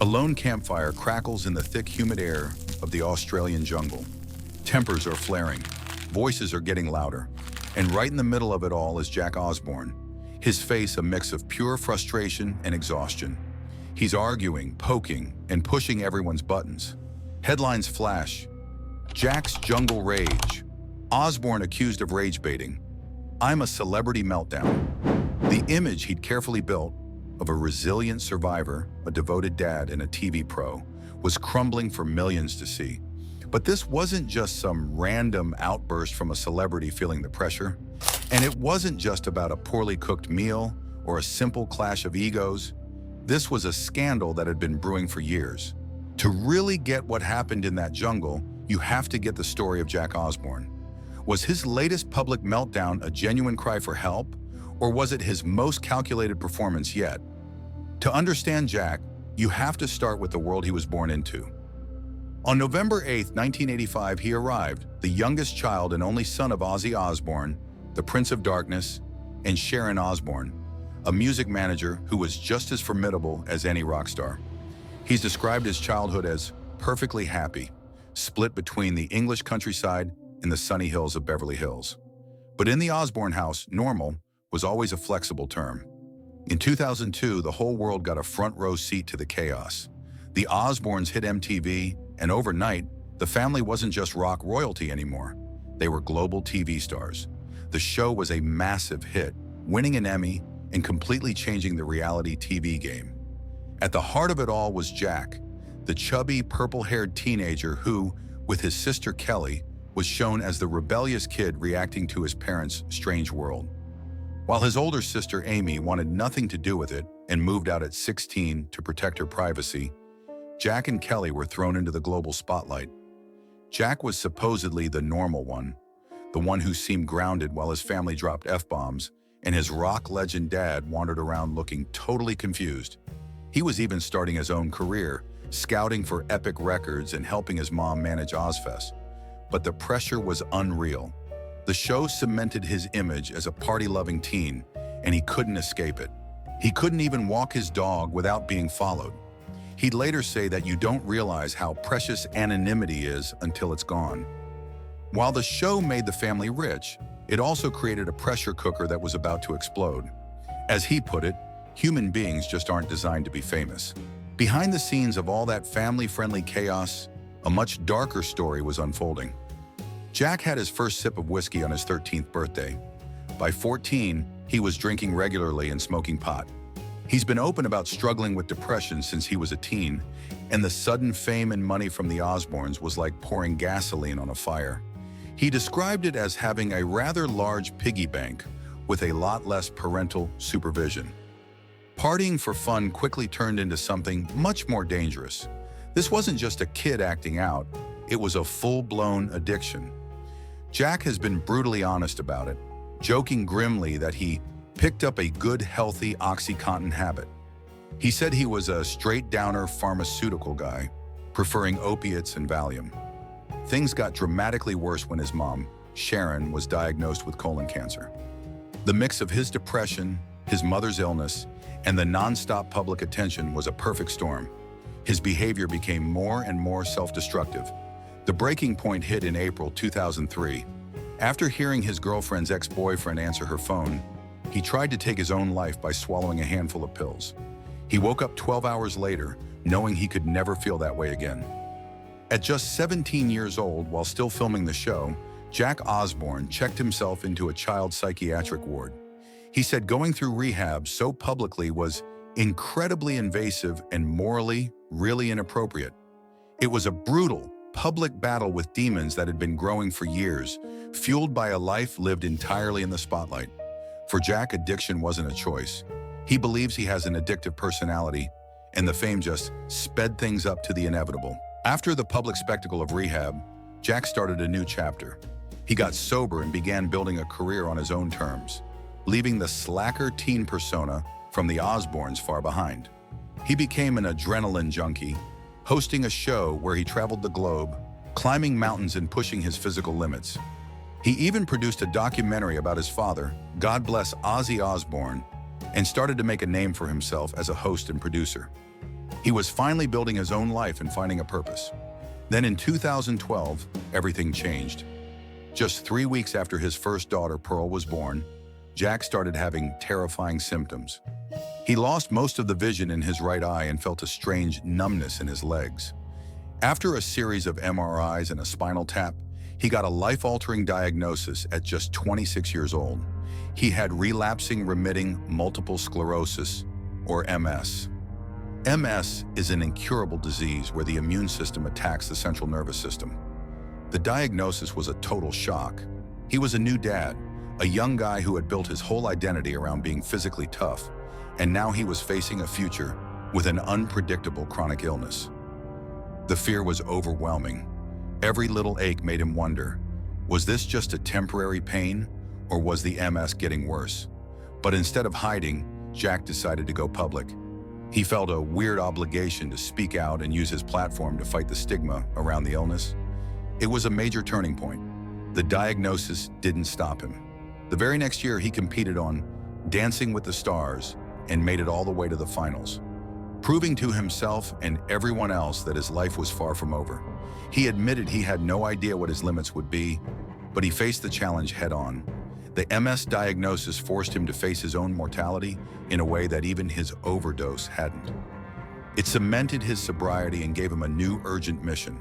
A lone campfire crackles in the thick, humid air of the Australian jungle. Tempers are flaring, voices are getting louder, and right in the middle of it all is Jack Osbourne, his face a mix of pure frustration and exhaustion. He's arguing, poking, and pushing everyone's buttons. Headlines flash: Jack's jungle rage. Osbourne accused of rage baiting. I'm a celebrity meltdown. The image he'd carefully built of a resilient survivor, a devoted dad, and a TV pro was crumbling for millions to see. But this wasn't just some random outburst from a celebrity feeling the pressure. And it wasn't just about a poorly cooked meal or a simple clash of egos. This was a scandal that had been brewing for years. To really get what happened in that jungle, you have to get the story of Jack Osbourne. Was his latest public meltdown a genuine cry for help, or was it his most calculated performance yet? To understand Jack, you have to start with the world he was born into. On November 8, 1985, he arrived, the youngest child and only son of Ozzy Osbourne, the Prince of Darkness, and Sharon Osbourne, a music manager who was just as formidable as any rock star. He's described his childhood as perfectly happy, split between the English countryside and the sunny hills of Beverly Hills. But in the Osbourne house, normal was always a flexible term. In 2002, the whole world got a front row seat to the chaos. The Osbournes hit MTV, and overnight, the family wasn't just rock royalty anymore. They were global TV stars. The show was a massive hit, winning an Emmy and completely changing the reality TV game. At the heart of it all was Jack, the chubby, purple-haired teenager who, with his sister Kelly, was shown as the rebellious kid reacting to his parents' strange world. While his older sister Amy wanted nothing to do with it and moved out at 16 to protect her privacy, Jack and Kelly were thrown into the global spotlight. Jack was supposedly the normal one, the one who seemed grounded while his family dropped F-bombs, and his rock legend dad wandered around looking totally confused. He was even starting his own career, scouting for epic records and helping his mom manage Ozfest. But the pressure was unreal. The show cemented his image as a party-loving teen, and he couldn't escape it. He couldn't even walk his dog without being followed. He'd later say that you don't realize how precious anonymity is until it's gone. While the show made the family rich, it also created a pressure cooker that was about to explode. As he put it, human beings just aren't designed to be famous. Behind the scenes of all that family-friendly chaos, a much darker story was unfolding. Jack had his first sip of whiskey on his 13th birthday. By 14, he was drinking regularly and smoking pot. He's been open about struggling with depression since he was a teen, and the sudden fame and money from the Osbournes was like pouring gasoline on a fire. He described it as having a rather large piggy bank with a lot less parental supervision. Partying for fun quickly turned into something much more dangerous. This wasn't just a kid acting out, it was a full-blown addiction. Jack has been brutally honest about it, joking grimly that he picked up a good, healthy OxyContin habit. He said he was a straight-downer pharmaceutical guy, preferring opiates and Valium. Things got dramatically worse when his mom, Sharon, was diagnosed with colon cancer. The mix of his depression, his mother's illness, and the non-stop public attention was a perfect storm. His behavior became more and more self-destructive. The breaking point hit in April 2003. After hearing his girlfriend's ex-boyfriend answer her phone, he tried to take his own life by swallowing a handful of pills. He woke up 12 hours later, knowing he could never feel that way again. At just 17 years old, while still filming the show, Jack Osbourne checked himself into a child psychiatric ward. He said going through rehab so publicly was incredibly invasive and morally really inappropriate. It was a brutal, public battle with demons that had been growing for years, fueled by a life lived entirely in the spotlight. For Jack, addiction wasn't a choice. He believes he has an addictive personality, and the fame just sped things up to the inevitable. After the public spectacle of rehab, Jack started a new chapter. He got sober and began building a career on his own terms, leaving the slacker teen persona from the Osbournes far behind. He became an adrenaline junkie, hosting a show where he traveled the globe, climbing mountains and pushing his physical limits. He even produced a documentary about his father, God bless Ozzy Osbourne, and started to make a name for himself as a host and producer. He was finally building his own life and finding a purpose. Then in 2012, everything changed. Just 3 weeks after his first daughter, Pearl, was born, Jack started having terrifying symptoms. He lost most of the vision in his right eye and felt a strange numbness in his legs. After a series of MRIs and a spinal tap, he got a life-altering diagnosis at just 26 years old. He had relapsing remitting multiple sclerosis, or MS. MS is an incurable disease where the immune system attacks the central nervous system. The diagnosis was a total shock. He was a new dad, a young guy who had built his whole identity around being physically tough, and now he was facing a future with an unpredictable chronic illness. The fear was overwhelming. Every little ache made him wonder, was this just a temporary pain, or was the MS getting worse? But instead of hiding, Jack decided to go public. He felt a weird obligation to speak out and use his platform to fight the stigma around the illness. It was a major turning point. The diagnosis didn't stop him. The very next year, he competed on Dancing with the Stars and made it all the way to the finals, proving to himself and everyone else that his life was far from over. He admitted he had no idea what his limits would be, but he faced the challenge head-on. The MS diagnosis forced him to face his own mortality in a way that even his overdose hadn't. It cemented his sobriety and gave him a new urgent mission: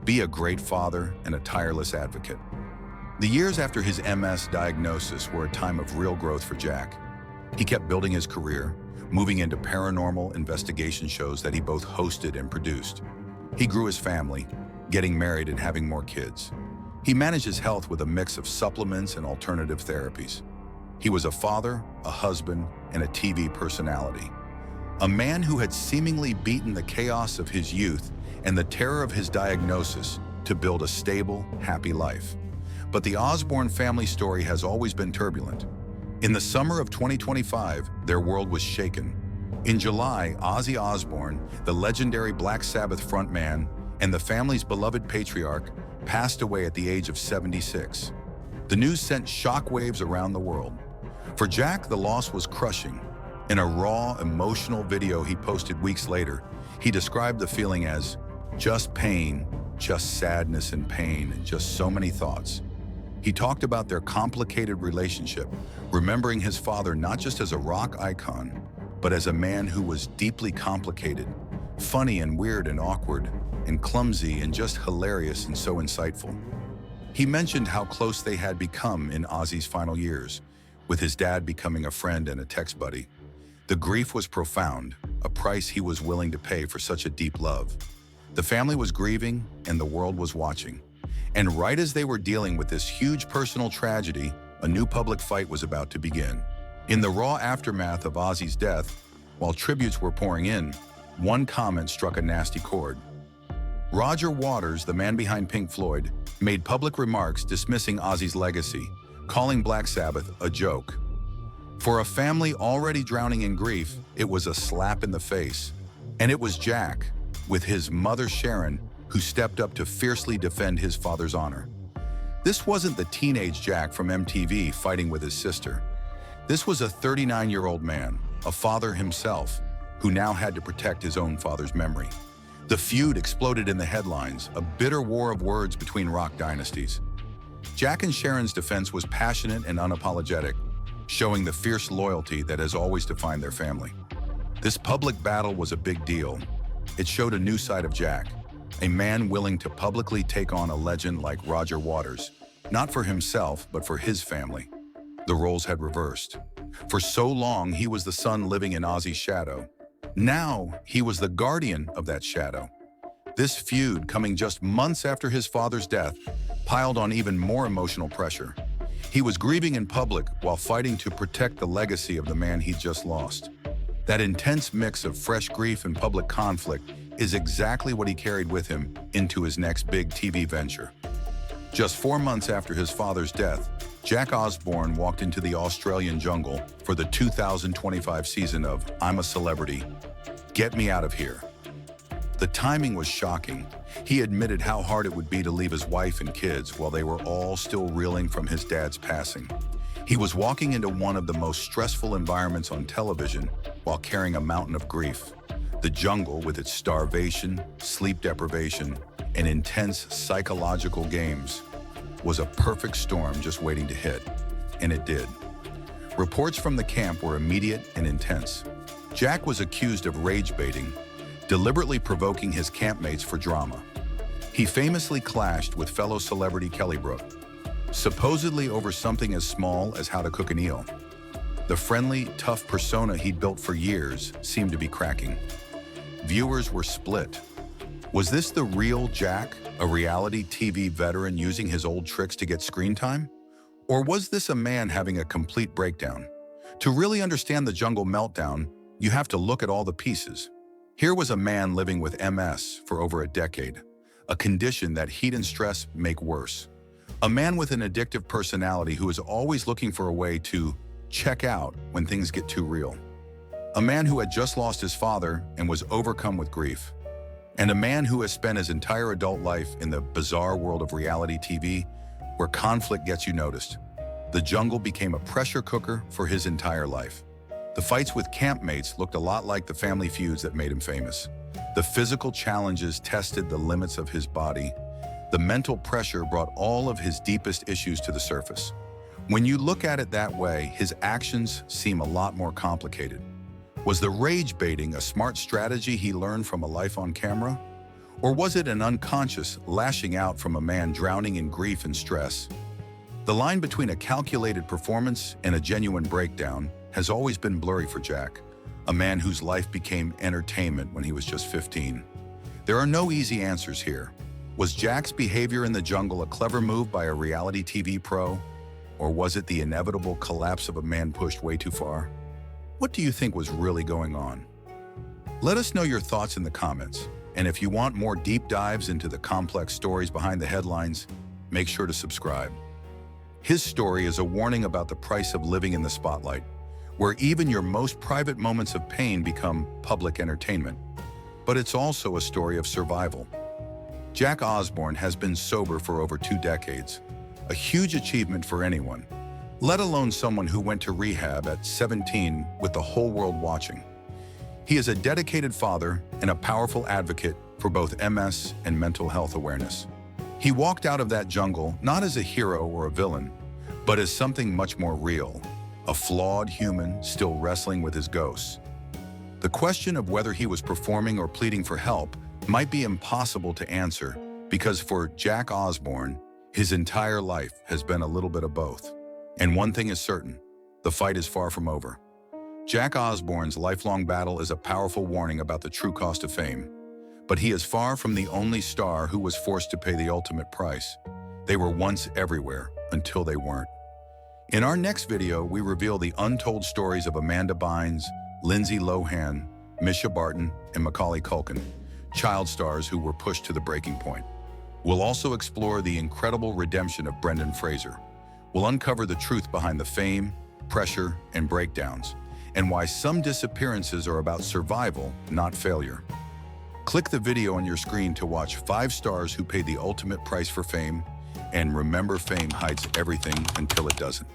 be a great father and a tireless advocate. The years after his MS diagnosis were a time of real growth for Jack. He kept building his career, moving into paranormal investigation shows that he both hosted and produced. He grew his family, getting married and having more kids. He managed his health with a mix of supplements and alternative therapies. He was a father, a husband, and a TV personality. A man who had seemingly beaten the chaos of his youth and the terror of his diagnosis to build a stable, happy life. But the Osbourne family story has always been turbulent. In the summer of 2025, their world was shaken. In July, Ozzy Osbourne, the legendary Black Sabbath frontman and the family's beloved patriarch, passed away at the age of 76. The news sent shockwaves around the world. For Jack, the loss was crushing. In a raw, emotional video he posted weeks later, he described the feeling as just pain, just sadness and pain, and just so many thoughts. He talked about their complicated relationship, remembering his father not just as a rock icon, but as a man who was deeply complicated, funny and weird and awkward, and clumsy and just hilarious and so insightful. He mentioned how close they had become in Ozzy's final years, with his dad becoming a friend and a text buddy. The grief was profound, a price he was willing to pay for such a deep love. The family was grieving and the world was watching. And right as they were dealing with this huge personal tragedy, a new public fight was about to begin. In the raw aftermath of Ozzy's death, while tributes were pouring in, one comment struck a nasty chord. Roger Waters, the man behind Pink Floyd, made public remarks dismissing Ozzy's legacy, calling Black Sabbath a joke. For a family already drowning in grief, it was a slap in the face. And it was Jack, with his mother Sharon, who stepped up to fiercely defend his father's honor. This wasn't the teenage Jack from MTV fighting with his sister. This was a 39-year-old man, a father himself, who now had to protect his own father's memory. The feud exploded in the headlines, a bitter war of words between rock dynasties. Jack and Sharon's defense was passionate and unapologetic, showing the fierce loyalty that has always defined their family. This public battle was a big deal. It showed a new side of Jack, a man willing to publicly take on a legend like Roger Waters, not for himself, but for his family. The roles had reversed. For so long, he was the son living in Ozzy's shadow. Now, he was the guardian of that shadow. This feud, coming just months after his father's death, piled on even more emotional pressure. He was grieving in public while fighting to protect the legacy of the man he'd just lost. That intense mix of fresh grief and public conflict is exactly what he carried with him into his next big TV venture. Just 4 months after his father's death, Jack Osbourne walked into the Australian jungle for the 2025 season of I'm a Celebrity, Get Me Out of Here. The timing was shocking. He admitted how hard it would be to leave his wife and kids while they were all still reeling from his dad's passing. He was walking into one of the most stressful environments on television while carrying a mountain of grief. The jungle, with its starvation, sleep deprivation, and intense psychological games, was a perfect storm just waiting to hit. And it did. Reports from the camp were immediate and intense. Jack was accused of rage baiting, deliberately provoking his campmates for drama. He famously clashed with fellow celebrity Kelly Brook, supposedly over something as small as how to cook an eel. The friendly, tough persona he'd built for years seemed to be cracking. Viewers were split. Was this the real Jack, a reality TV veteran using his old tricks to get screen time? Or was this a man having a complete breakdown? To really understand the jungle meltdown, you have to look at all the pieces. Here was a man living with MS for over a decade, a condition that heat and stress make worse. A man with an addictive personality who is always looking for a way to check out when things get too real. A man who had just lost his father and was overcome with grief. And a man who has spent his entire adult life in the bizarre world of reality TV, where conflict gets you noticed. The jungle became a pressure cooker for his entire life. The fights with campmates looked a lot like the family feuds that made him famous. The physical challenges tested the limits of his body. The mental pressure brought all of his deepest issues to the surface. When you look at it that way, his actions seem a lot more complicated. Was the rage baiting a smart strategy he learned from a life on camera? Or was it an unconscious lashing out from a man drowning in grief and stress? The line between a calculated performance and a genuine breakdown has always been blurry for Jack, a man whose life became entertainment when he was just 15. There are no easy answers here. Was Jack's behavior in the jungle a clever move by a reality TV pro? Or was it the inevitable collapse of a man pushed way too far? What do you think was really going on? Let us know your thoughts in the comments. And if you want more deep dives into the complex stories behind the headlines, make sure to subscribe. His story is a warning about the price of living in the spotlight, where even your most private moments of pain become public entertainment. But it's also a story of survival. Jack Osbourne has been sober for over 2 decades, a huge achievement for anyone, let alone someone who went to rehab at 17 with the whole world watching. He is a dedicated father and a powerful advocate for both MS and mental health awareness. He walked out of that jungle not as a hero or a villain, but as something much more real, a flawed human still wrestling with his ghosts. The question of whether he was performing or pleading for help might be impossible to answer because for Jack Osbourne, his entire life has been a little bit of both. And one thing is certain, the fight is far from over. Jack Osbourne's lifelong battle is a powerful warning about the true cost of fame. But he is far from the only star who was forced to pay the ultimate price. They were once everywhere until they weren't. In our next video, we reveal the untold stories of Amanda Bynes, Lindsay Lohan, Mischa Barton, and Macaulay Culkin, child stars who were pushed to the breaking point. We'll also explore the incredible redemption of Brendan Fraser. We'll uncover the truth behind the fame, pressure, and breakdowns, and why some disappearances are about survival, not failure. Click the video on your screen to watch 5 stars who paid the ultimate price for fame, and remember, fame hides everything until it doesn't.